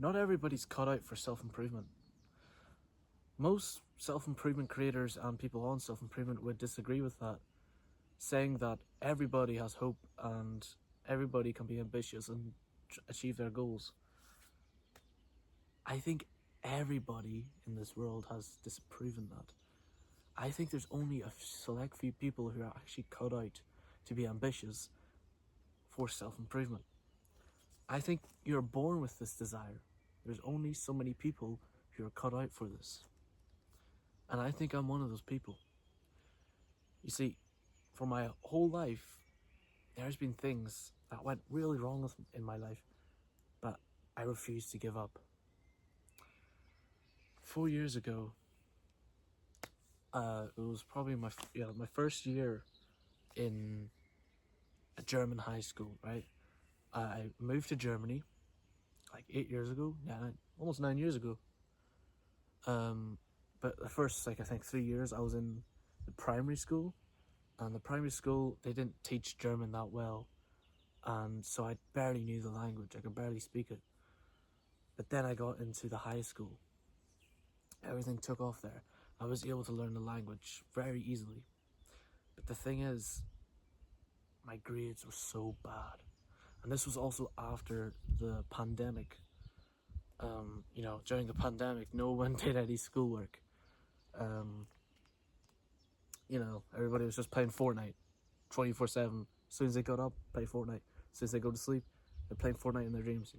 not everybody's cut out for self-improvement. Most self-improvement creators and people on self-improvement would disagree with that, saying that everybody has hope and everybody can be ambitious and achieve their goals. I think everybody in this world has disproven that. I think there's only a select few people who are actually cut out to be ambitious for self-improvement. I think you're born with this desire. There's only so many people who are cut out for this. And I think I'm one of those people. You see, for my whole life, there's been things that went really wrong in my life, but I refused to give up. 4 years ago, it was probably my first year in a German high school, right? I moved to Germany like 8 years ago, almost 9 years ago. But the first, I think 3 years, I was in the primary school, and the primary school, they didn't teach German that well, and so I barely knew the language. I could barely speak it. But then I got into the high school. Everything took off there. I was able to learn the language very easily. But the thing is, my grades were so bad. And this was also after the pandemic. During the pandemic, no one did any schoolwork. Everybody was just playing Fortnite 24/7. As soon as they got up, play Fortnite. As soon as they go to sleep, they're playing Fortnite in their dreams,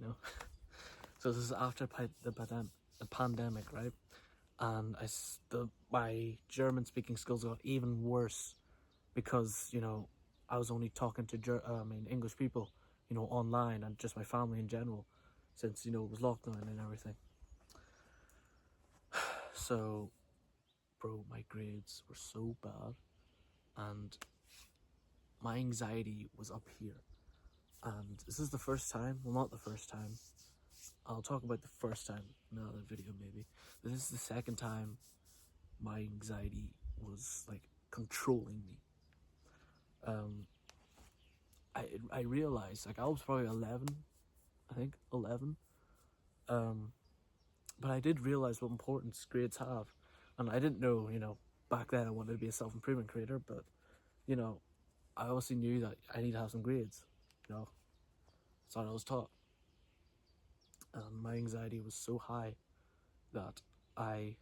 So this is after the pandemic, right? And my German-speaking skills got even worse because, I was only talking to English people, online, and just my family in general, since, it was lockdown and everything. So, bro, my grades were so bad, and my anxiety was up here. And this is the first time, well, not the first time, I'll talk about the first time in another video maybe, but this is the second time my anxiety was like controlling me. I realized, I was probably 11, I think 11, but I did realize what importance grades have, and I didn't know, back then I wanted to be a self-improvement creator, but, I also knew that I need to have some grades, that's what I was taught. And my anxiety was so high that I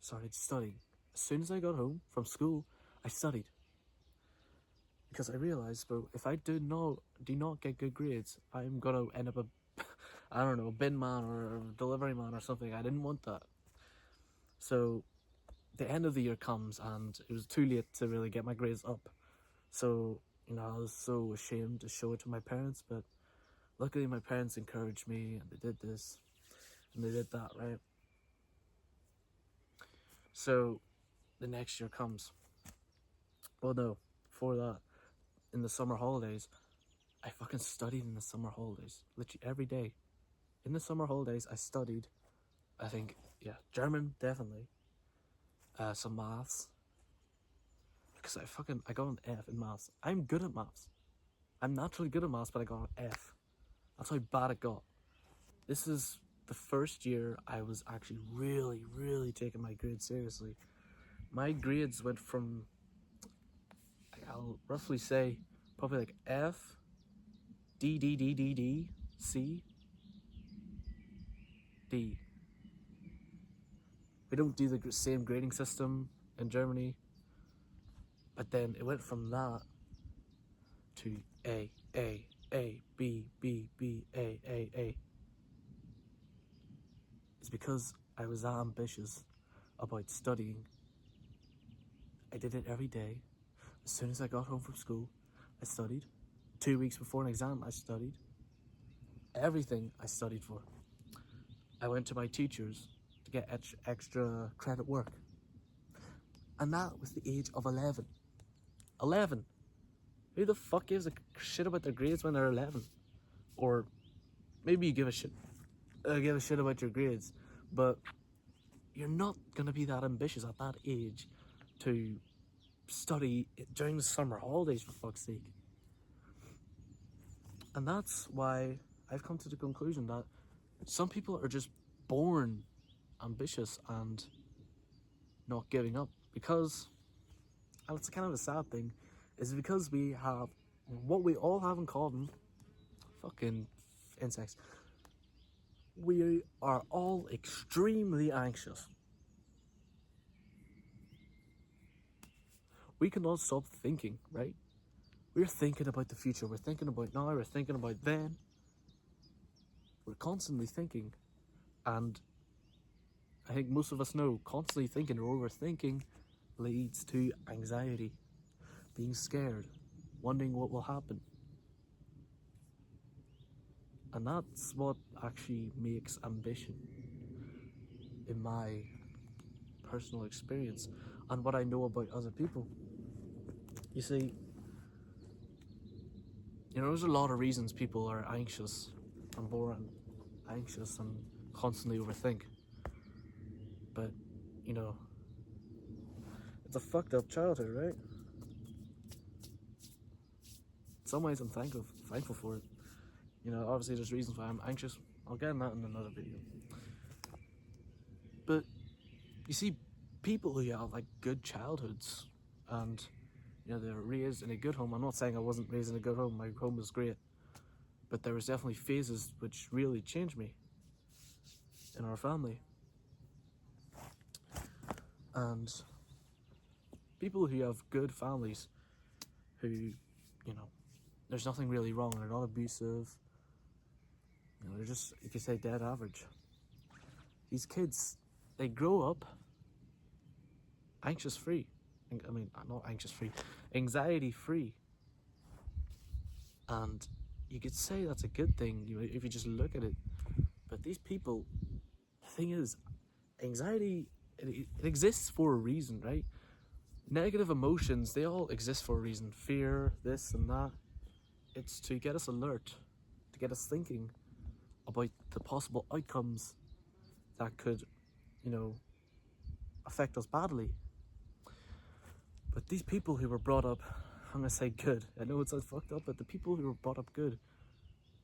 started studying. As soon as I got home from school, I studied. Because I realized, bro, if I do not get good grades, I'm gonna end up a bin man or a delivery man or something. I didn't want that. So the end of the year comes, and it was too late to really get my grades up. So, I was so ashamed to show it to my parents, but luckily my parents encouraged me, and they did this, and they did that, right? So the next year comes. Well, no, before that, in the summer holidays, I fucking studied in the summer holidays, literally every day. In the summer holidays, I studied, I think, German, definitely, some maths, because I got an F in maths. I'm good at maths. I'm naturally good at maths, but I got an F. That's how bad it got. This is the first year I was actually really, really taking my grades seriously. My grades went from, I'll roughly say, probably like F, D, D, D, D, D, C, D. We don't do the same grading system in Germany, but then it went from that to A, B, B, B, A. It's because I was that ambitious about studying. I did it every day. As soon as I got home from school, I studied. 2 weeks before an exam, I studied. Everything I studied for. I went to my teachers to get extra credit work. And that was the age of 11. 11! Who the fuck gives a shit about their grades when they're 11? Or maybe you give a shit about your grades, but you're not gonna be that ambitious at that age to study during the summer holidays, for fuck's sake. And that's why I've come to the conclusion that some people are just born ambitious and not giving up because, and it's kind of a sad thing, is because we have what we all have in common. Fucking insects. We are all extremely anxious. We cannot stop thinking, right? We're thinking about the future. We're thinking about now. We're thinking about then. We're constantly thinking. And I think most of us know constantly thinking or overthinking leads to anxiety, being scared, wondering what will happen. And that's what actually makes ambition, in my personal experience and what I know about other people. You see, there's a lot of reasons people are anxious and born anxious and constantly overthink. But, it's a fucked up childhood, right? In some ways, I'm thankful for it. Obviously there's reasons why I'm anxious. I'll get into that in another video. But you see, people who have like good childhoods and they're raised in a good home. I'm not saying I wasn't raised in a good home. My home was great, but there was definitely phases which really changed me in our family. And people who have good families, who there's nothing really wrong, they're not abusive, they're just, you could say, dead average. These kids, they grow up anxious free. I mean, not anxious free, anxiety free. And you could say that's a good thing, if you just look at it. But these people, the thing is, anxiety, it exists for a reason, right? Negative emotions, they all exist for a reason. Fear, this and that. It's to get us alert, to get us thinking about the possible outcomes that could, affect us badly. But these people who were brought up, I'm gonna say good, I know it sounds fucked up, but the people who were brought up good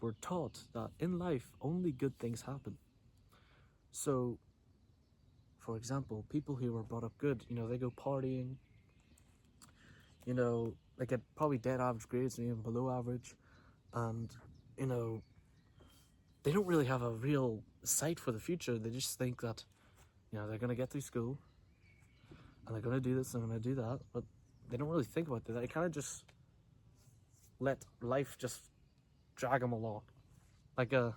were taught that in life only good things happen. So, for example, people who were brought up good, they go partying, they get probably dead average grades and even below average, and they don't really have a real sight for the future. They just think that they're gonna get through school and they're gonna do this and they're gonna do that, but they don't really think about that. They kind of just let life just drag them along, like an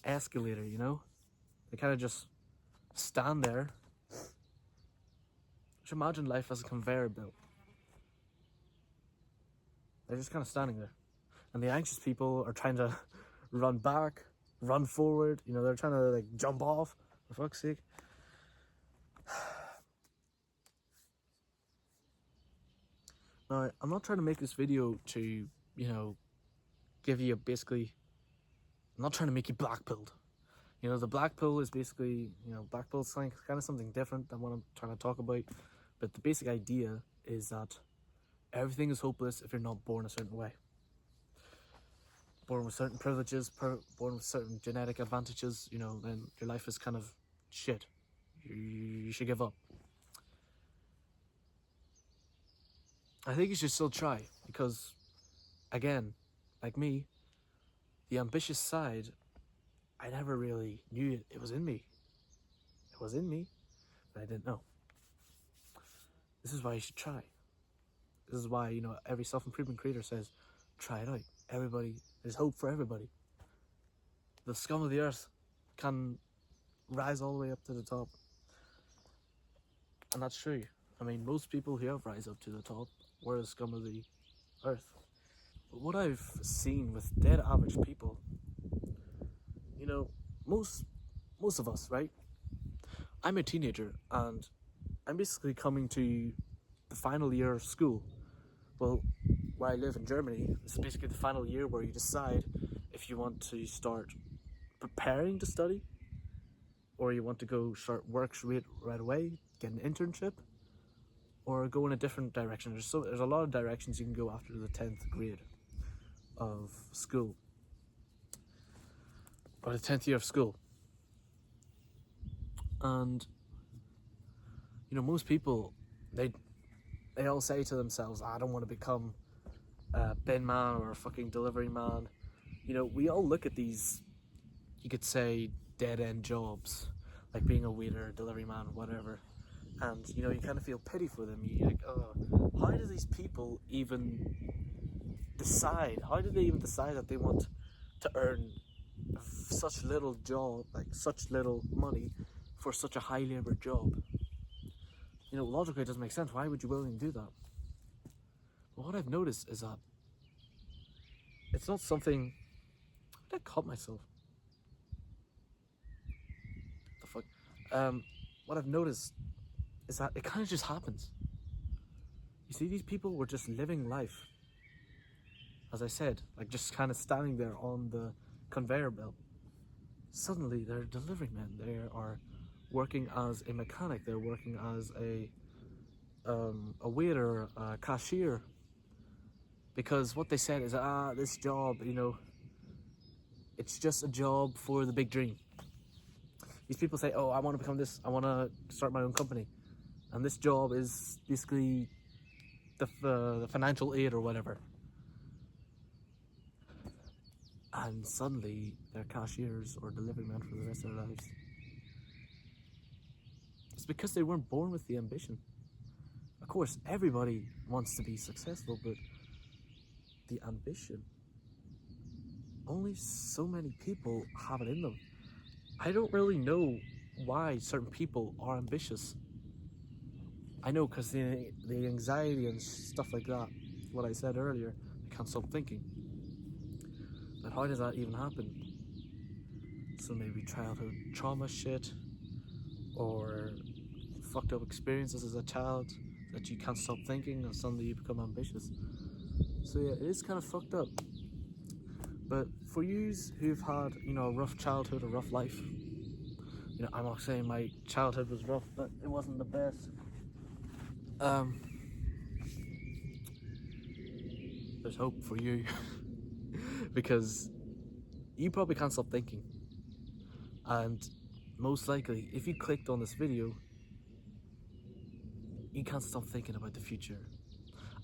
escalator. They kind of just stand there. Just imagine life as a conveyor belt. They're just kind of standing there, and the anxious people are trying to run back, run forward. They're trying to like jump off, for fuck's sake. Now, I'm not trying to make this video to, give you basically, I'm not trying to make you black-pilled. The black pill is basically, black pill is kind of something different than what I'm trying to talk about. But the basic idea is that everything is hopeless if you're not born a certain way. Born with certain privileges, born with certain genetic advantages, then your life is kind of shit. You should give up. I think you should still try because, again, like me, the ambitious side, I never really knew it was in me. It was in me, but I didn't know. This is why you should try. This is why, every self-improvement creator says, try it out. Everybody, there's hope for everybody. The scum of the earth can rise all the way up to the top. And that's true. I mean, most people who have rise up to the top were the scum of the earth. But what I've seen with dead average people, most of us, right? I'm a teenager and I'm basically coming to the final year of school. Well, where I live in Germany, it's basically the final year where you decide if you want to start preparing to study or you want to go start work right away, get an internship, or go in a different direction. There's a lot of directions you can go after the 10th grade. of school, or the 10th year of school. And most people, they all say to themselves, I don't want to become a bin man or a fucking delivery man. We all look at these, you could say, dead-end jobs, like being a waiter, delivery man, whatever. And, you kind of feel pity for them. You're like, oh, how do these people even decide? How do they even decide that they want to earn such little job, like such little money for such a high labor job? Logically it doesn't make sense. Why would you willingly do that? But what I've noticed is that it's not something. How did I cut myself? The fuck? What I've noticed is that it kind of just happens. You see, these people were just living life. As I said, like just kind of standing there on the conveyor belt. Suddenly they're delivery men. They are working as a mechanic. They're working as a waiter, a cashier. Because what they said is, this job, it's just a job for the big dream. These people say, oh, I want to become this, I want to start my own company. And this job is basically the financial aid or whatever. And suddenly they're cashiers or delivery men for the rest of their lives. It's because they weren't born with the ambition. Of course, everybody wants to be successful, but the ambition, only so many people have it in them. I don't really know why certain people are ambitious. I know because the anxiety and stuff like that, what I said earlier, I can't stop thinking. But how does that even happen? So maybe childhood trauma shit, or fucked up experiences as a child that you can't stop thinking and suddenly you become ambitious. So yeah, it is kind of fucked up. But for yous who've had, a rough childhood, a rough life, I'm not saying my childhood was rough, but it wasn't the best. There's hope for you. Because you probably can't stop thinking. And most likely, if you clicked on this video, you can't stop thinking about the future.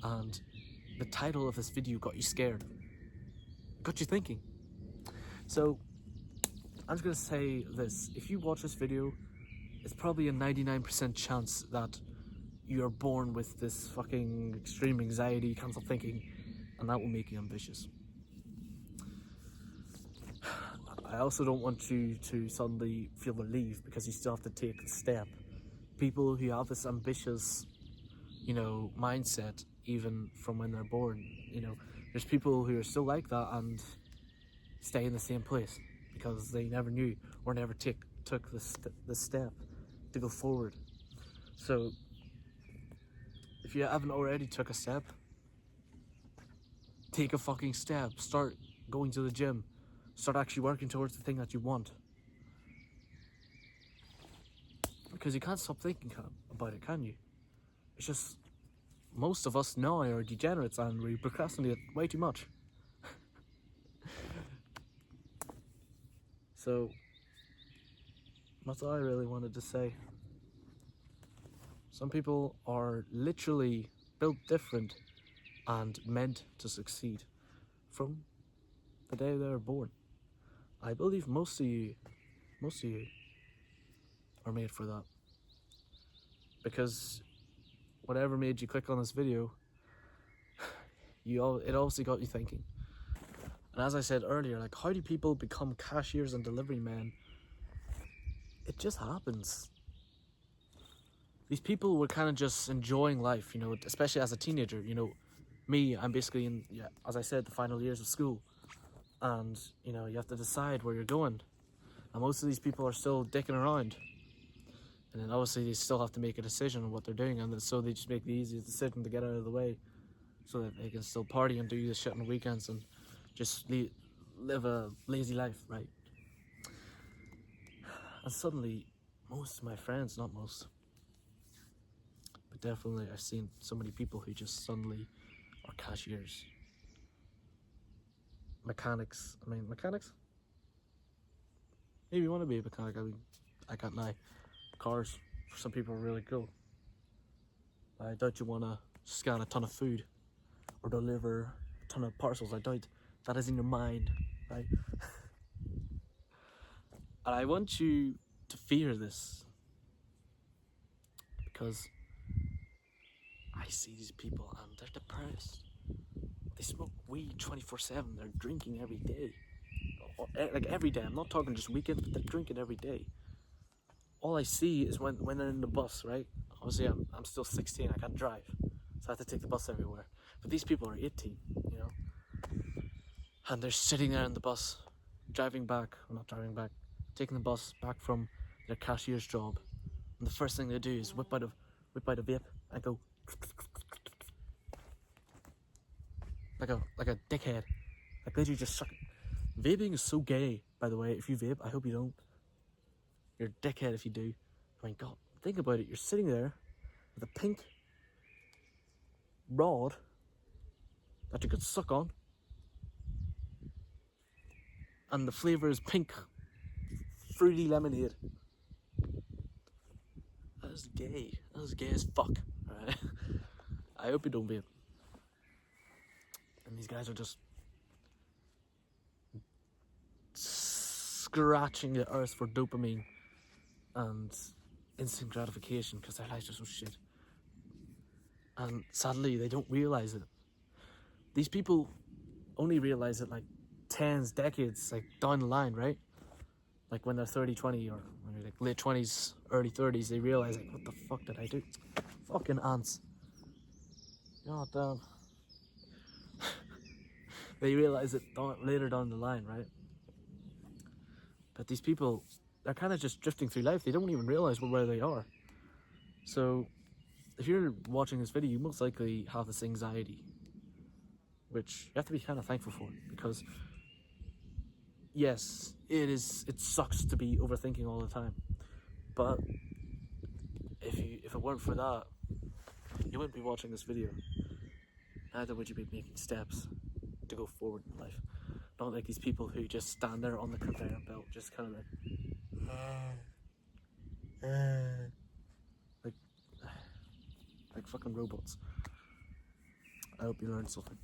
And the title of this video got you scared. It got you thinking. So, I'm just gonna say this. If you watch this video, it's probably a 99% chance that you're born with this fucking extreme anxiety, you can't stop thinking, and that will make you ambitious. I also don't want you to suddenly feel relieved because you still have to take the step. People who have this ambitious, mindset, even from when they're born, there's people who are still like that and stay in the same place because they never knew or never took the step to go forward. So if you haven't already took a step, take a fucking step. Start going to the gym. Start actually working towards the thing that you want. Because you can't stop thinking about it, can you? It's just, most of us now are degenerates and we procrastinate way too much. So, that's all I really wanted to say. Some people are literally built different and meant to succeed from the day they were born. I believe most of you are made for that. Because whatever made you click on this video, it obviously got you thinking. And as I said earlier, like, how do people become cashiers and delivery men? It just happens. These people were kind of just enjoying life, especially as a teenager. Me, I'm basically in, as I said, the final years of school. And, you have to decide where you're going. And most of these people are still dicking around. And then obviously they still have to make a decision on what they're doing. And so they just make the easiest decision to get out of the way so that they can still party and do this shit on the weekends and just live a lazy life, right? And suddenly, most of my friends, not most, but definitely I've seen so many people who just suddenly are cashiers. mechanics. I mean, mechanics? Maybe you want to be a mechanic. I mean, I can't lie. Cars, for some people, are really cool. I doubt you want to scan a ton of food or deliver a ton of parcels. I doubt that is in your mind, right? And I want you to fear this, because I see these people and they're depressed. They smoke weed 24/7. They're drinking every day. Like every day. I'm not talking just weekends, but they're drinking every day. All I see is when they're in the bus, right? Obviously, I'm still 16. I can't drive, so I have to take the bus everywhere. But these people are 18, you know, and they're sitting there in the bus, driving back. Well, not driving back, taking the bus back from their cashier's job. And the first thing they do is whip out a vape and go like a dickhead. Like literally just suck it. Vaping is so gay, by the way. If you vape, I hope you don't. You're a dickhead if you do. I mean, God, think about it. You're sitting there with a pink rod that you could suck on, and the flavour is pink fruity lemonade. That is gay. That is gay as fuck. Alright? I hope you don't vape. And these guys are just scratching the earth for dopamine and instant gratification because their lives are so shit. And sadly, they don't realise it. These people only realise it like decades like down the line, right? Like when they're 30, 20, or when they're like late 20s, early 30s, they realise like, what the fuck did I do? Fucking ants. God damn. They realise it later down the line, right? But these people, they're kind of just drifting through life. They don't even realise where they are. So if you're watching this video, you most likely have this anxiety, which you have to be kind of thankful for, because yes, it sucks to be overthinking all the time, but if it weren't for that, you wouldn't be watching this video. Neither would you be making steps to go forward in life. Not like these people who just stand there on the conveyor belt, just kind of like fucking robots. I hope you learned something.